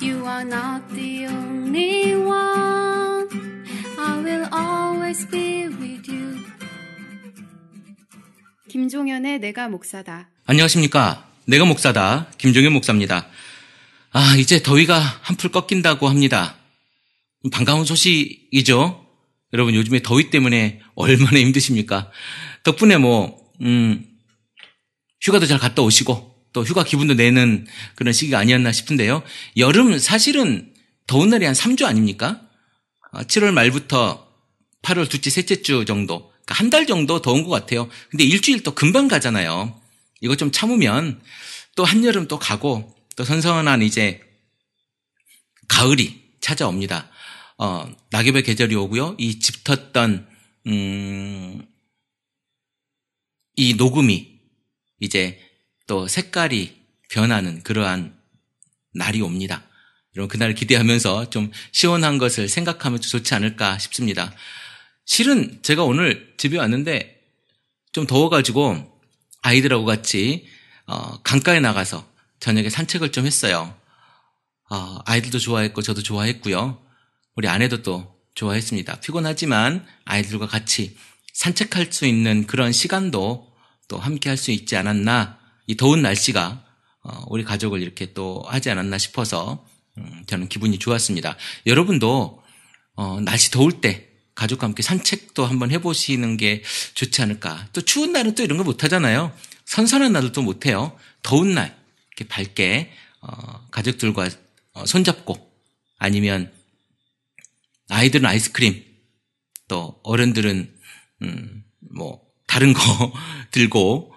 You are not the only one. I will always be with you. 김종현의 내가 목사다. 안녕하십니까. 내가 목사다. 김종현 목사입니다. 이제 더위가 한풀 꺾인다고 합니다. 반가운 소식이죠. 여러분 요즘에 더위 때문에 얼마나 힘드십니까? 덕분에 휴가도 잘 갔다 오시고 또 휴가 기분도 내는 그런 시기가 아니었나 싶은데요. 여름 사실은 더운 날이 한 3주 아닙니까? 7월 말부터 8월 둘째, 셋째 주 정도, 그러니까 한 달 정도 더운 것 같아요. 근데 일주일 또 금방 가잖아요. 이거 좀 참으면 또 한여름 또 가고 또 선선한 이제 가을이 찾아옵니다. 낙엽의 계절이 오고요. 이 짙었던 이 녹음이 이제 또 색깔이 변하는 그러한 날이 옵니다. 여러분 그날을 기대하면서 좀 시원한 것을 생각하면 좋지 않을까 싶습니다. 실은 제가 오늘 집에 왔는데 좀 더워가지고 아이들하고 같이 강가에 나가서 저녁에 산책을 좀 했어요. 아이들도 좋아했고 저도 좋아했고요. 우리 아내도 또 좋아했습니다. 피곤하지만 아이들과 같이 산책할 수 있는 그런 시간도 또 함께 할 수 있지 않았나. 이 더운 날씨가 우리 가족을 이렇게 또 하지 않았나 싶어서 저는 기분이 좋았습니다. 여러분도 날씨 더울 때 가족과 함께 산책도 한번 해보시는 게 좋지 않을까. 또 추운 날은 또 이런 거 못하잖아요. 선선한 날도 또 못해요. 더운 날 이렇게 밝게 가족들과 손잡고 아니면 아이들은 아이스크림 또 어른들은 다른 거 들고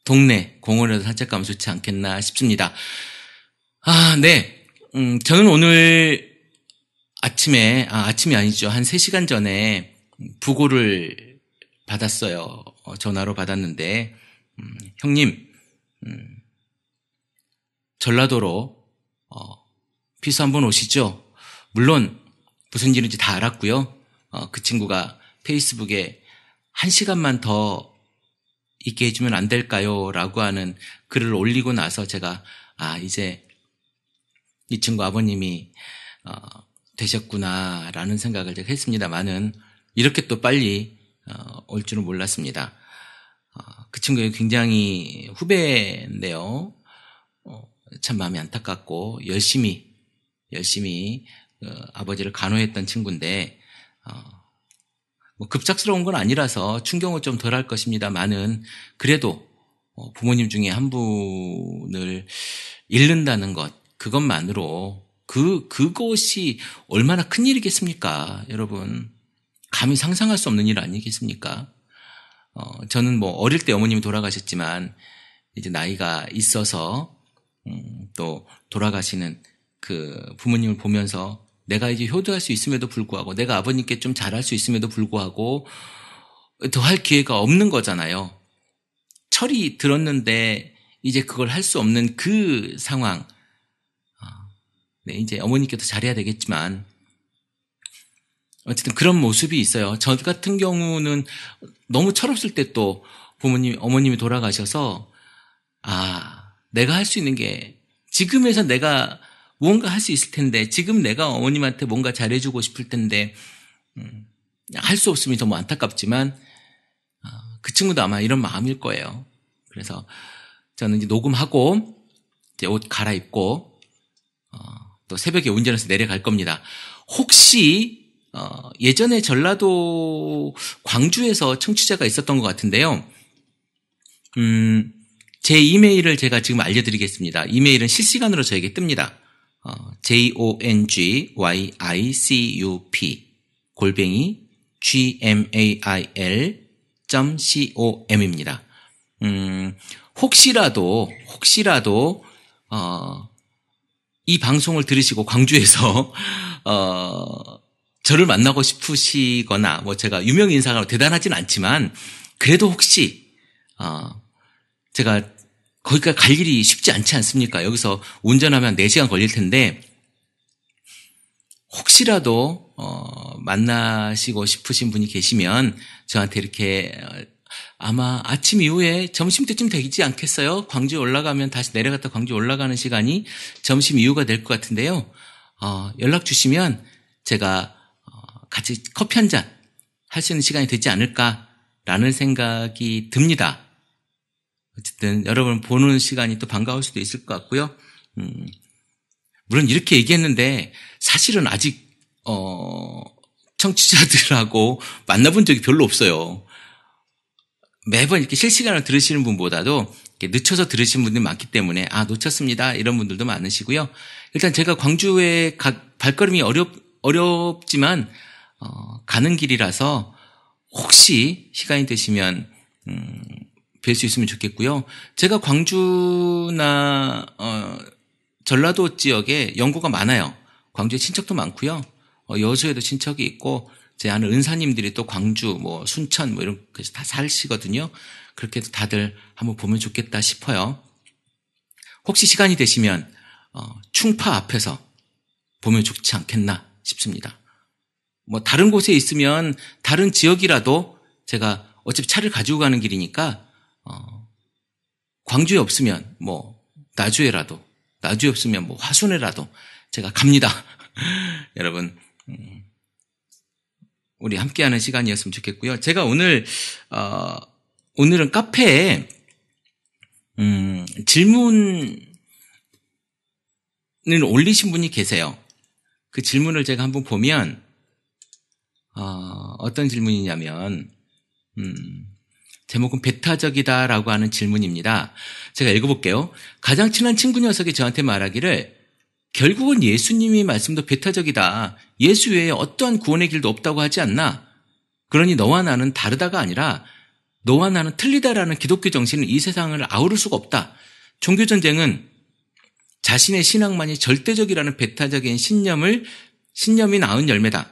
동네 공원에서 산책 가면 좋지 않겠나 싶습니다. 네. 저는 오늘 아침이 아니죠. 한 3시간 전에 부고를 받았어요. 전화로 받았는데, 형님, 전라도로, 피서 한번 오시죠? 물론, 무슨 일인지 다 알았고요. 그 친구가 페이스북에 1시간만 더 있게 해주면 안 될까요? 라고 하는 글을 올리고 나서 제가, 이제 이 친구 아버님이, 되셨구나, 라는 생각을 제가 했습니다만은, 이렇게 또 빨리, 올 줄은 몰랐습니다. 그 친구가 굉장히 후배인데요. 참 마음이 안타깝고, 열심히, 아버지를 간호했던 친구인데, 급작스러운 건 아니라서 충격은 좀 덜할 것입니다만은, 그래도, 부모님 중에 한 분을 잃는다는 것, 그것만으로, 그것이 얼마나 큰 일이겠습니까, 여러분. 감히 상상할 수 없는 일 아니겠습니까? 저는 어릴 때 어머님이 돌아가셨지만, 이제 나이가 있어서, 또 돌아가시는 그 부모님을 보면서 내가 이제 효도할 수 있음에도 불구하고, 내가 아버님께 좀 잘할 수 있음에도 불구하고, 더 할 기회가 없는 거잖아요. 철이 들었는데, 이제 그걸 할 수 없는 그 상황. 네, 이제 어머니께도 잘해야 되겠지만, 어쨌든 그런 모습이 있어요. 저 같은 경우는 너무 철없을 때 또 어머님이 돌아가셔서, 내가 할 수 있는 게, 지금에서 내가 무언가 할 수 있을 텐데, 지금 내가 어머님한테 뭔가 잘해주고 싶을 텐데, 할 수 없음이 너무 안타깝지만, 그 친구도 아마 이런 마음일 거예요. 그래서 저는 이제 녹음하고, 이제 옷 갈아입고, 또 새벽에 운전해서 내려갈 겁니다. 혹시 예전에 전라도 광주에서 청취자가 있었던 것 같은데요. 제 이메일을 제가 지금 알려드리겠습니다. 이메일은 실시간으로 저에게 뜹니다. jonyyicup @gmail.com입니다. 혹시라도 이 방송을 들으시고 광주에서 저를 만나고 싶으시거나 제가 유명 인사가 대단하진 않지만 그래도 혹시 제가 거기까지 갈 일이 쉽지 않지 않습니까? 여기서 운전하면 4시간 걸릴 텐데 혹시라도 만나시고 싶으신 분이 계시면 저한테 이렇게 아마 아침 이후에 점심때쯤 되지 않겠어요? 광주에 올라가면 다시 내려갔다 광주 올라가는 시간이 점심 이후가 될 것 같은데요. 연락 주시면 제가 같이 커피 한 잔 할 수 있는 시간이 되지 않을까라는 생각이 듭니다. 어쨌든 여러분 보는 시간이 또 반가울 수도 있을 것 같고요. 물론 이렇게 얘기했는데 사실은 아직 청취자들하고 만나본 적이 별로 없어요. 매번 이렇게 실시간으로 들으시는 분보다도 이렇게 늦춰서 들으시는 분들이 많기 때문에 놓쳤습니다 이런 분들도 많으시고요. 일단 제가 광주에 발걸음이 어렵지만 가는 길이라서 혹시 시간이 되시면 뵐 수 있으면 좋겠고요. 제가 광주나 전라도 지역에 연고가 많아요. 광주에 친척도 많고요. 여수에도 친척이 있고 제 아는 은사님들이 또 광주, 순천 이런 곳에서 다 사시거든요. 그렇게 해서 다들 한번 보면 좋겠다 싶어요. 혹시 시간이 되시면 충파 앞에서 보면 좋지 않겠나 싶습니다. 다른 곳에 있으면 다른 지역이라도 제가 어차피 차를 가지고 가는 길이니까 광주에 없으면 나주에 없으면 화순에라도 제가 갑니다. 여러분 우리 함께하는 시간이었으면 좋겠고요. 제가 오늘은 카페에 질문을 올리신 분이 계세요. 그 질문을 제가 한번 보면 어떤 질문이냐면 제목은 배타적이다라고 하는 질문입니다. 제가 읽어볼게요. 가장 친한 친구 녀석이 저한테 말하기를 결국은 예수님이 말씀도 배타적이다. 예수 외에 어떠한 구원의 길도 없다고 하지 않나? 그러니 너와 나는 다르다가 아니라 너와 나는 틀리다라는 기독교 정신은 이 세상을 아우를 수가 없다. 종교전쟁은 자신의 신앙만이 절대적이라는 배타적인 신념이 낳은 열매다.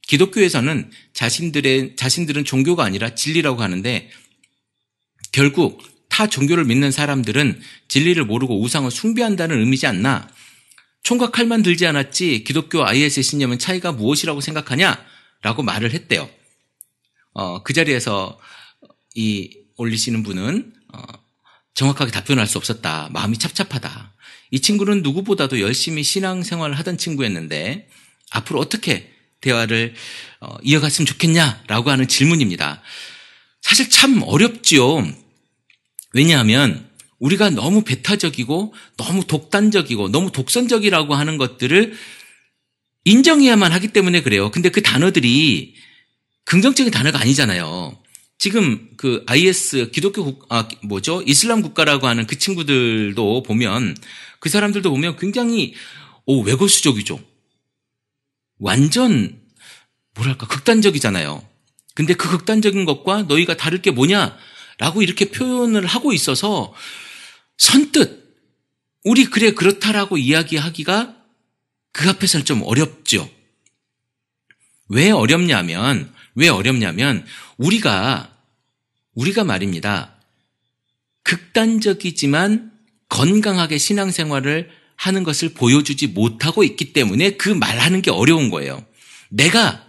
기독교에서는 자신들은 종교가 아니라 진리라고 하는데 결국 타 종교를 믿는 사람들은 진리를 모르고 우상을 숭배한다는 의미지 않나? 총과 칼만 들지 않았지 기독교 IS의 신념은 차이가 무엇이라고 생각하냐? 라고 말을 했대요. 그 자리에서 올리시는 분은 정확하게 답변할 수 없었다. 마음이 찹찹하다. 이 친구는 누구보다도 열심히 신앙생활을 하던 친구였는데 앞으로 어떻게 대화를 이어갔으면 좋겠냐라고 하는 질문입니다. 사실 참 어렵지요. 왜냐하면 우리가 너무 배타적이고 너무 독단적이고 너무 독선적이라고 하는 것들을 인정해야만 하기 때문에 그래요. 근데 그 단어들이 긍정적인 단어가 아니잖아요. 지금 그 IS 기독교 이슬람 국가라고 하는 그 친구들도 보면 그 사람들도 보면 굉장히 외골수적이죠. 완전 극단적이잖아요. 근데 그 극단적인 것과 너희가 다를 게 뭐냐라고 이렇게 표현을 하고 있어서 선뜻 우리 그래 그렇다라고 이야기하기가 그 앞에서는 좀 어렵죠. 왜 어렵냐면 우리가 말입니다. 극단적이지만 건강하게 신앙생활을 하는 것을 보여주지 못하고 있기 때문에 그 말하는 게 어려운 거예요. 내가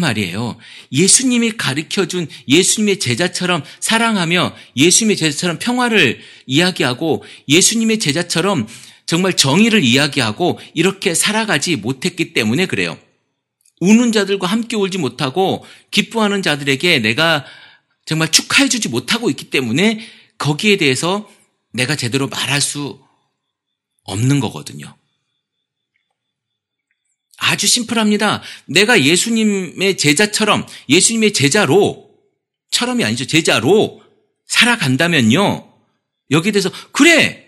말이에요. 예수님이 가르쳐준 예수님의 제자처럼 사랑하며 예수님의 제자처럼 평화를 이야기하고 예수님의 제자처럼 정말 정의를 이야기하고 이렇게 살아가지 못했기 때문에 그래요. 우는 자들과 함께 울지 못하고 기뻐하는 자들에게 내가 정말 축하해주지 못하고 있기 때문에 거기에 대해서 내가 제대로 말할 수 없는 거거든요. 아주 심플합니다. 내가 예수님의 제자처럼 예수님의 제자로처럼이 아니죠. 제자로 살아간다면요. 여기에 대해서 그래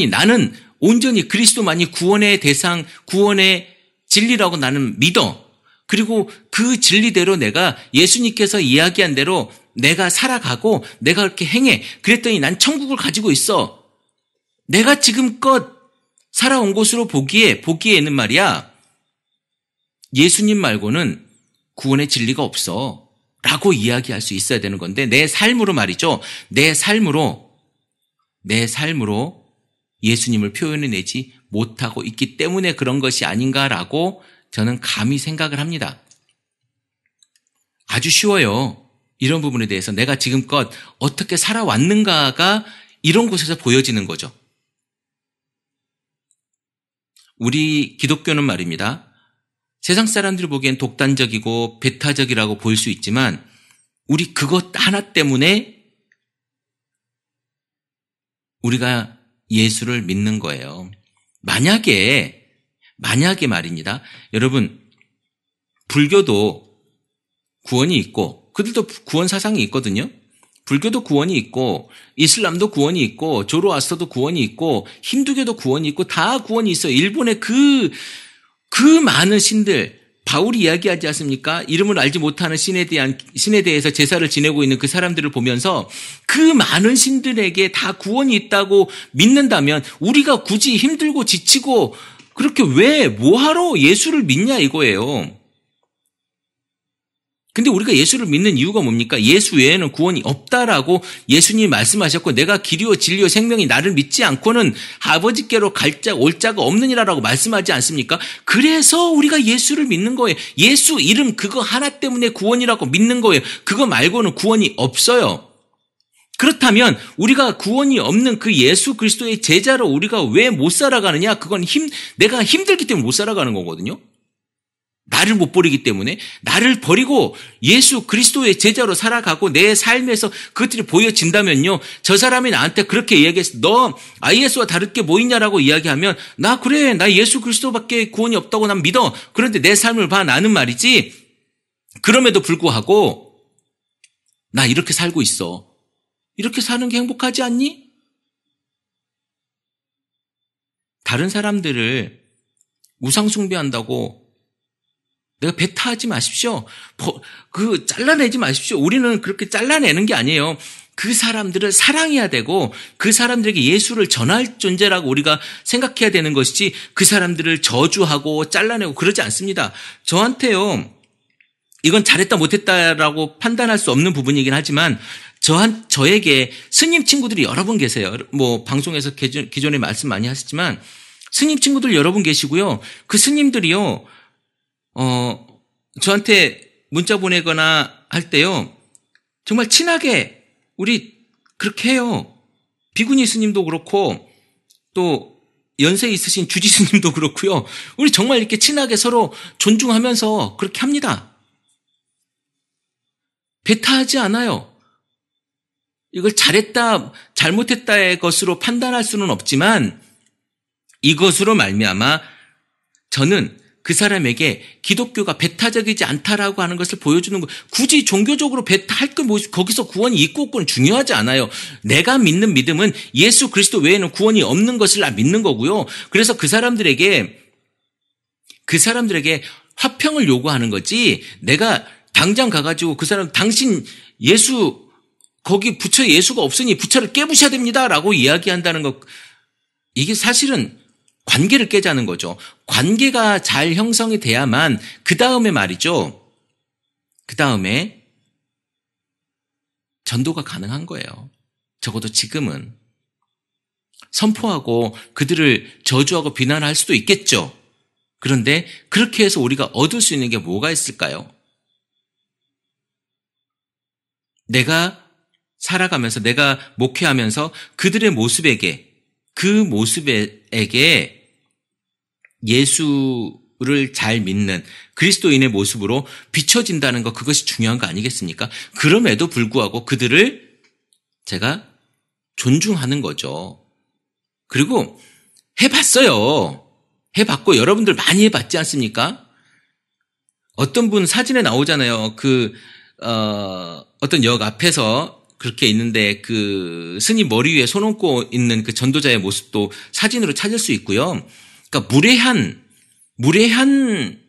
나는 온전히 그리스도만이 구원의 대상 구원의 진리라고 나는 믿어. 그리고 그 진리대로 내가 예수님께서 이야기한 대로 내가 살아가고 내가 그렇게 행해. 그랬더니 난 천국을 가지고 있어. 내가 지금껏 살아온 곳으로 보기에는 말이야. 예수님 말고는 구원의 진리가 없어. 라고 이야기할 수 있어야 되는 건데 내 삶으로 말이죠. 내 삶으로 예수님을 표현해내지 못하고 있기 때문에 그런 것이 아닌가라고 저는 감히 생각을 합니다. 아주 쉬워요. 이런 부분에 대해서 내가 지금껏 어떻게 살아왔는가가 이런 곳에서 보여지는 거죠. 우리 기독교는 말입니다. 세상 사람들이 보기엔 독단적이고 배타적이라고 보일 수 있지만 우리 그것 하나 때문에 우리가 예수를 믿는 거예요. 만약에 말입니다. 여러분, 불교도 구원이 있고 그들도 구원 사상이 있거든요. 불교도 구원이 있고 이슬람도 구원이 있고 조로아스터도 구원이 있고 힌두교도 구원이 있고 다 구원이 있어요. 일본의 그 많은 신들, 바울이 이야기하지 않습니까? 이름을 알지 못하는 신에 대해서 제사를 지내고 있는 그 사람들을 보면서 그 많은 신들에게 다 구원이 있다고 믿는다면 우리가 굳이 힘들고 지치고 그렇게 뭐하러 예수를 믿냐 이거예요. 근데 우리가 예수를 믿는 이유가 뭡니까? 예수 외에는 구원이 없다라고 예수님이 말씀하셨고 내가 길이요 진리요 생명이 나를 믿지 않고는 아버지께로 올 자가 없느니라라고 말씀하지 않습니까? 그래서 우리가 예수를 믿는 거예요. 예수 이름 그거 하나 때문에 구원이라고 믿는 거예요. 그거 말고는 구원이 없어요. 그렇다면 우리가 구원이 없는 그 예수 그리스도의 제자로 우리가 왜 못 살아가느냐? 그건 내가 힘들기 때문에 못 살아가는 거거든요. 나를 못 버리기 때문에 나를 버리고 예수 그리스도의 제자로 살아가고 내 삶에서 그것들이 보여진다면요. 저 사람이 나한테 그렇게 이야기해서 너 IS와 다를 게 뭐 있냐라고 이야기하면 나 예수 그리스도밖에 구원이 없다고 난 믿어. 그런데 내 삶을 봐 나는 말이지. 그럼에도 불구하고 나 이렇게 살고 있어. 이렇게 사는 게 행복하지 않니? 다른 사람들을 우상 숭배한다고 내가 배타하지 마십시오. 잘라내지 마십시오. 우리는 그렇게 잘라내는 게 아니에요. 그 사람들을 사랑해야 되고 그 사람들에게 예수를 전할 존재라고 우리가 생각해야 되는 것이지 그 사람들을 저주하고 잘라내고 그러지 않습니다. 저한테요. 이건 잘했다 못했다라고 판단할 수 없는 부분이긴 하지만 저에게 스님 친구들이 여러 분 계세요. 방송에서 기존에 말씀 많이 하셨지만 스님 친구들 여러 분 계시고요. 그 스님들이요. 저한테 문자 보내거나 할 때요. 정말 친하게 우리 그렇게 해요. 비구니 스님도 그렇고 또 연세 있으신 주지 스님도 그렇고요. 우리 정말 이렇게 친하게 서로 존중하면서 그렇게 합니다. 배타하지 않아요. 이걸 잘했다, 잘못했다의 것으로 판단할 수는 없지만 이것으로 말미암아 저는 그 사람에게 기독교가 배타적이지 않다라고 하는 것을 보여주는 거. 굳이 종교적으로 배타할 거 거기서 구원이 있고 없고는 중요하지 않아요. 내가 믿는 믿음은 예수 그리스도 외에는 구원이 없는 것을 믿는 거고요. 그래서 그 사람들에게 화평을 요구하는 거지. 내가 당장 가가지고 그 사람 당신 예수 거기 부처에 예수가 없으니 부처를 깨부셔야 됩니다라고 이야기한다는 것. 이게 사실은 관계를 깨자는 거죠. 관계가 잘 형성이 돼야만 그 다음에 말이죠. 그 다음에 전도가 가능한 거예요. 적어도 지금은. 선포하고 그들을 저주하고 비난할 수도 있겠죠. 그런데 그렇게 해서 우리가 얻을 수 있는 게 뭐가 있을까요? 내가 살아가면서 내가 목회하면서 그들의 그 모습에게 예수를 잘 믿는 그리스도인의 모습으로 비춰진다는 것, 그것이 중요한 거 아니겠습니까? 그럼에도 불구하고 그들을 제가 존중하는 거죠. 그리고 해봤어요. 해봤고 여러분들 많이 해봤지 않습니까? 어떤 분 사진에 나오잖아요. 어떤 역 앞에서 그렇게 있는데 그 스님 머리 위에 손 얹고 있는 그 전도자의 모습도 사진으로 찾을 수 있고요. 그러니까 무례한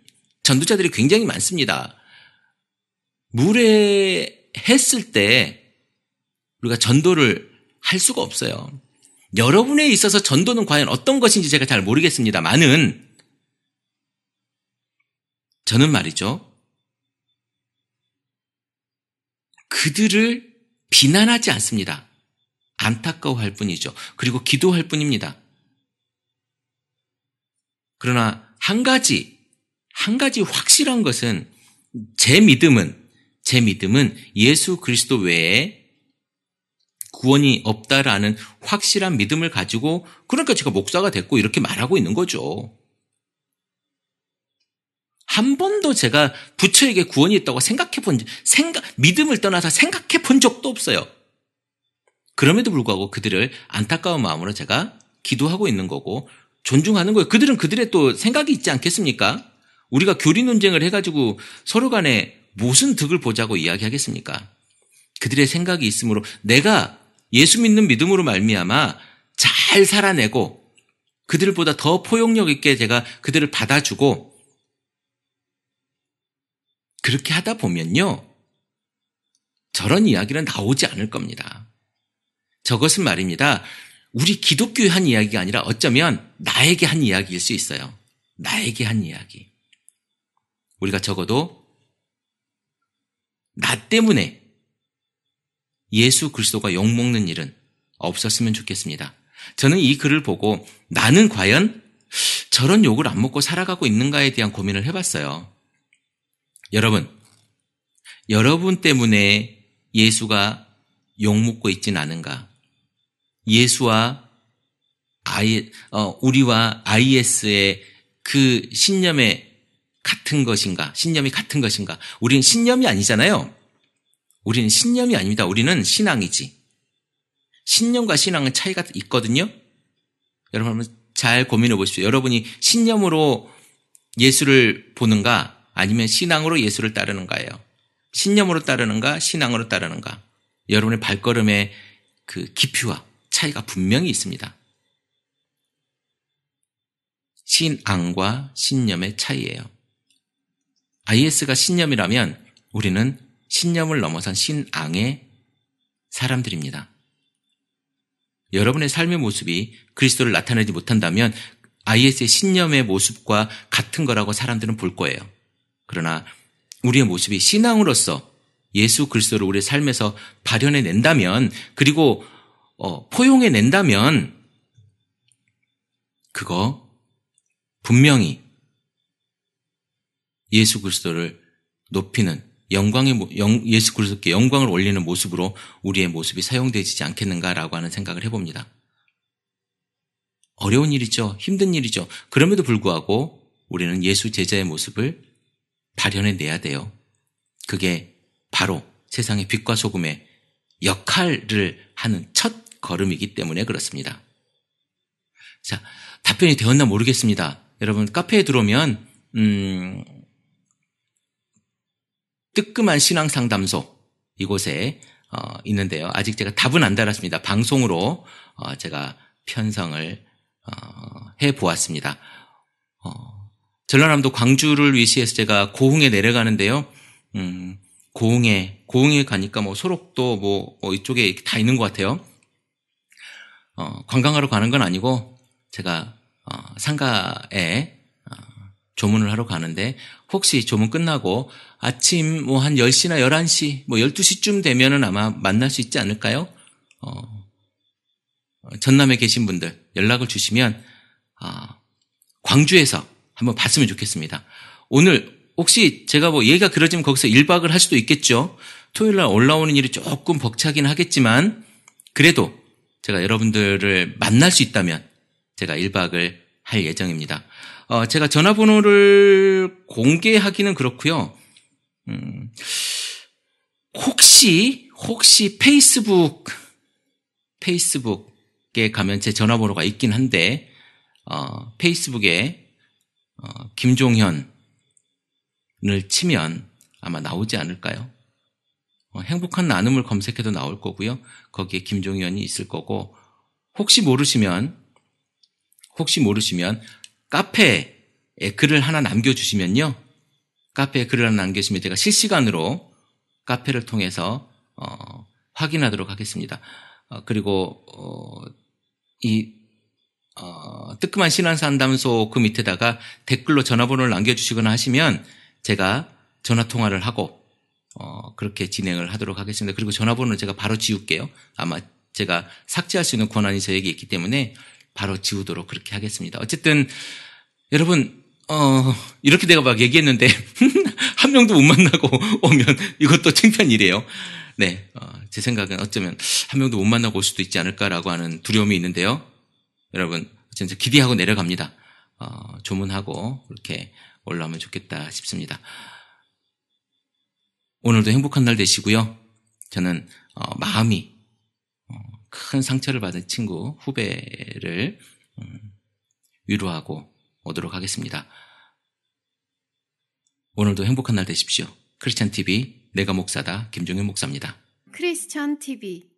전도자들이 굉장히 많습니다. 무례했을 때 우리가 전도를 할 수가 없어요. 여러분에 있어서 전도는 과연 어떤 것인지 제가 잘 모르겠습니다만은 저는 말이죠. 그들을 비난하지 않습니다. 안타까워할 뿐이죠. 그리고 기도할 뿐입니다. 그러나 한 가지 확실한 것은 제 믿음은 제 믿음은 예수 그리스도 외에 구원이 없다라는 확실한 믿음을 가지고 그러니까 제가 목사가 됐고 이렇게 말하고 있는 거죠. 한 번도 제가 부처에게 구원이 있다고 믿음을 떠나서 생각해 본 적도 없어요. 그럼에도 불구하고 그들을 안타까운 마음으로 제가 기도하고 있는 거고 존중하는 거예요. 그들은 그들의 또 생각이 있지 않겠습니까? 우리가 교리 논쟁을 해가지고 서로 간에 무슨 득을 보자고 이야기하겠습니까? 그들의 생각이 있으므로 내가 예수 믿는 믿음으로 말미암아 잘 살아내고 그들보다 더 포용력 있게 제가 그들을 받아주고 그렇게 하다 보면요. 저런 이야기는 나오지 않을 겁니다. 저것은 말입니다. 우리 기독교에 한 이야기가 아니라 어쩌면 나에게 한 이야기일 수 있어요. 나에게 한 이야기. 우리가 적어도 나 때문에 예수 그리스도가 욕먹는 일은 없었으면 좋겠습니다. 저는 이 글을 보고 나는 과연 저런 욕을 안 먹고 살아가고 있는가에 대한 고민을 해봤어요. 여러분 때문에 예수가 욕먹고 있진 않은가? 예수와 우리와 IS의 그 신념이 같은 것인가? 우리는 신념이 아니잖아요. 우리는 신념이 아닙니다. 우리는 신앙이지. 신념과 신앙은 차이가 있거든요. 여러분 한번 잘 고민해 보십시오. 여러분이 신념으로 예수를 보는가? 아니면 신앙으로 예수를 따르는가예요. 신념으로 따르는가? 신앙으로 따르는가? 여러분의 발걸음의 그 깊이와 차이가 분명히 있습니다. 신앙과 신념의 차이예요. IS가 신념이라면 우리는 신념을 넘어선 신앙의 사람들입니다. 여러분의 삶의 모습이 그리스도를 나타내지 못한다면 IS의 신념의 모습과 같은 거라고 사람들은 볼 거예요. 그러나 우리의 모습이 신앙으로서 예수 그리스도를 우리의 삶에서 발현해낸다면 그리고 포용해낸다면 그거 분명히 예수 그리스도를 높이는 예수 그리스도께 영광을 올리는 모습으로 우리의 모습이 사용되지 않겠는가라고 하는 생각을 해봅니다. 어려운 일이죠. 힘든 일이죠. 그럼에도 불구하고 우리는 예수 제자의 모습을 발현해내야 돼요. 그게 바로 세상의 빛과 소금의 역할을 하는 첫 걸음이기 때문에 그렇습니다. 자, 답변이 되었나 모르겠습니다. 여러분 카페에 들어오면 뜨끔한 신앙상담소 이곳에 있는데요. 아직 제가 답은 안 달았습니다. 방송으로 제가 편성을 해보았습니다. 전라남도 광주를 위시해서 제가 고흥에 내려가는데요. 고흥에 가니까 소록도 이쪽에 다 있는 것 같아요. 관광하러 가는 건 아니고 제가 상가에 조문을 하러 가는데 혹시 조문 끝나고 아침 한 10시나 11시, 12시쯤 되면은 아마 만날 수 있지 않을까요? 전남에 계신 분들 연락을 주시면 광주에서 한번 봤으면 좋겠습니다. 오늘 혹시 제가 얘기가 길어지면 거기서 1박을 할 수도 있겠죠. 토요일 날 올라오는 일이 조금 벅차긴 하겠지만 그래도 제가 여러분들을 만날 수 있다면 제가 1박을 할 예정입니다. 제가 전화번호를 공개하기는 그렇고요. 혹시 페이스북에 가면 제 전화번호가 있긴 한데 페이스북에 김종현을 치면 아마 나오지 않을까요? 행복한 나눔을 검색해도 나올 거고요. 거기에 김종현이 있을 거고 혹시 모르시면 카페에 글을 하나 남겨주시면요. 카페에 글을 하나 남겨주시면 제가 실시간으로 카페를 통해서 확인하도록 하겠습니다. 그리고 뜨끔한 신앙상담소 그 밑에다가 댓글로 전화번호를 남겨주시거나 하시면 제가 전화통화를 하고 그렇게 진행을 하도록 하겠습니다. 그리고 전화번호는 제가 바로 지울게요. 아마 제가 삭제할 수 있는 권한이 저에게 있기 때문에 바로 지우도록 그렇게 하겠습니다. 어쨌든 여러분 이렇게 내가 막 얘기했는데, 한 명도 못 만나고 오면 이것도 창피한 일이에요. 네, 제 생각은 어쩌면 한 명도 못 만나고 올 수도 있지 않을까라고 하는 두려움이 있는데요. 여러분, 진짜 기대하고 내려갑니다. 조문하고 그렇게 올라오면 좋겠다 싶습니다. 오늘도 행복한 날 되시고요. 저는 마음이 큰 상처를 받은 친구, 후배를 위로하고 오도록 하겠습니다. 오늘도 행복한 날 되십시오. 크리스찬 TV 내가 목사다 김종현 목사입니다. 크리스찬 TV